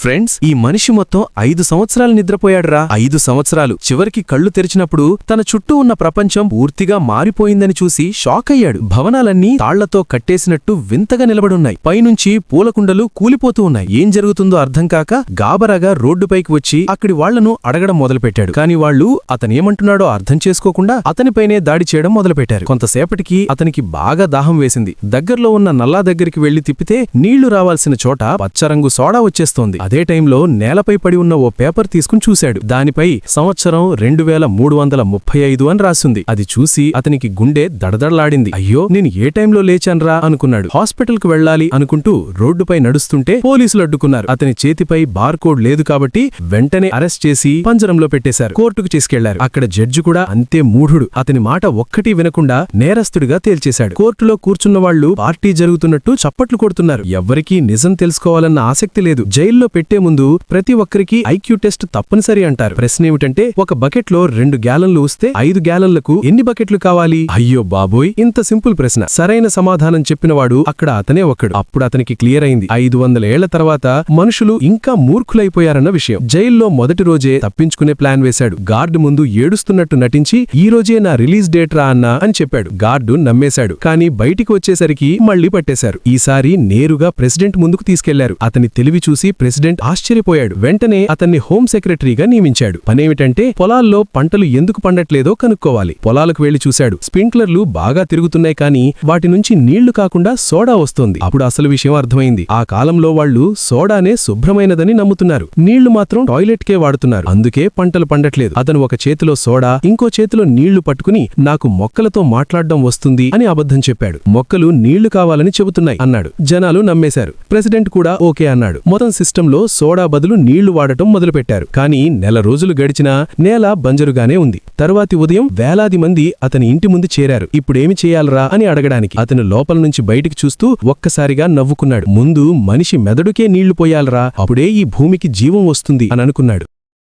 Friends, ఈ మనిషి మొత్తం 5 సంవత్సరాలు నిద్రపోయాడురా. 5 సంవత్సరాలు. చివరికి కళ్ళు తెరిచినప్పుడు తన చుట్టూ ఉన్న ప్రపంచం పూర్తిగా మారిపోయిందని చూసి షాక్ అయ్యాడు. భవనాలన్నీ తాళ్లతో కట్టేసినట్టు వింతగా నిలబడున్నాయి. పైనుంచి పూలకుండలు కూలిపోతూ ఉన్నాయి. ఏం జరుగుతుందో అర్థం కాక గాబరాగా రోడ్డుపైకి వచ్చి అక్కడి వాళ్లను అడగడం మొదలుపెట్టాడు. కాని వాళ్లు అతనేమంటున్నాడో అర్థం చేసుకోకుండా అతనిపైనే దాడి చేయడం మొదలుపెట్టారు. కొంతసేపటికి అతనికి బాగా దాహం వేసింది. దగ్గర్లో ఉన్న నల్లా దగ్గరికి వెళ్లి తిప్పితే నీళ్లు రావాల్సిన చోట పచ్చరంగు సోడా వచ్చేస్తోంది. అదే టైంలో నేలపై పడి ఉన్న ఓ పేపర్ తీసుకుని చూశాడు. దానిపై సంవత్సరం 2335 అని రాసుంది. అది చూసి అతనికి గుండె దడదడలాడింది. అయ్యో, నేను ఏ టైంలో లేచాన్రా అనుకున్నాడు. హాస్పిటల్కు వెళ్లాలి అనుకుంటూ రోడ్డుపై నడుస్తుంటే పోలీసులు అడ్డుకున్నారు. అతని చేతిపై బార్కోడ్ లేదు కాబట్టి వెంటనే అరెస్ట్ చేసి పంజరంలో పెట్టేశారు. కోర్టుకు తీసుకెళ్లారు. అక్కడ జడ్జి కూడా అంతే మూఢుడు. అతని మాట ఒక్కటీ వినకుండా నేరస్తుడిగా తేల్చేశాడు. కోర్టులో కూర్చున్న వాళ్లు పార్టీ జరుగుతున్నట్టు చప్పట్లు కొడుతున్నారు. ఎవ్వరికీ నిజం తెలుసుకోవాలన్న ఆసక్తి లేదు. జైల్లో పెట్టే ముందు ప్రతి ఒక్కరికి ఐక్యూ టెస్ట్ తప్పనిసరి అంటారు. ప్రశ్నేమిటంటే, ఒక బకెట్లో 2 గ్యాలన్లు వస్తే 5 గ్యాలన్లకు ఎన్ని బకెట్లు కావాలి? అయ్యో బాబోయ్, ఇంత సింపుల్ ప్రశ్న. సరైన సమాధానం చెప్పినవాడు అక్కడ అతనే ఒక్కడు. అప్పుడు అతనికి క్లియర్ అయింది, 500 ఏళ్ల తర్వాత మనుషులు ఇంకా మూర్ఖులైపోయారన్న విషయం. జైల్లో మొదటి రోజే తప్పించుకునే ప్లాన్ వేశాడు. గార్డు ముందు ఏడుస్తున్నట్టు నటించి, ఈ రోజే నా రిలీజ్ డేట్ రా అన్నా అని చెప్పాడు. గార్డు నమ్మేశాడు. కానీ బయటికి వచ్చేసరికి మళ్లీ పట్టేశారు. ఈసారి నేరుగా ప్రెసిడెంట్ ముందుకు తీసుకెళ్లారు. అతని తెలివి చూసి ప్రెసిడెంట్ ఆశ్చర్యపోయాడు. వెంటనే అతన్ని హోం సెక్రటరీగా నియమించాడు. పనేమిటంటే, పొలాల్లో పంటలు ఎందుకు పండట్లేదో కనుక్కోవాలి. పొలాలకు వెళ్లి చూశాడు. స్ప్రింక్లర్లు బాగా తిరుగుతున్నాయి, కానీ వాటి నుంచి నీళ్లు కాకుండా సోడా వస్తోంది. అప్పుడు అసలు విషయం అర్థమైంది. ఆ కాలంలో వాళ్లు సోడానే శుభ్రమైనదని నమ్ముతున్నారు. నీళ్లు మాత్రం టాయిలెట్కే వాడుతున్నారు. అందుకే పంటలు పండట్లేదు. అతను ఒక చేతిలో సోడా, ఇంకో చేతిలో నీళ్లు పట్టుకుని, నాకు మొక్కలతో మాట్లాడడం వస్తుంది అని అబద్ధం చెప్పాడు. మొక్కలు నీళ్లు కావాలని చెబుతున్నాయి అన్నాడు. జనాలు నమ్మేశారు. ప్రెసిడెంట్ కూడా ఓకే అన్నాడు. మొత్తం సిస్టంలో సోడా బదులు నీళ్లు వాడటం మొదలుపెట్టారు. కానీ నెల రోజులు గడిచినా నేల బంజరుగానే ఉంది. తరువాతి ఉదయం వేలాది మంది అతని ఇంటి ముందు చేరారు. ఇప్పుడేమి చేయాలరా అని అడగడానికి. అతను లోపల నుంచి బయటికి చూస్తూ ఒక్కసారిగా నవ్వుకున్నాడు. ముందు మనిషి మెదడుకే నీళ్లు పోయాలరా, అప్పుడే ఈ భూమికి జీవం వస్తుంది అని అనుకున్నాడు.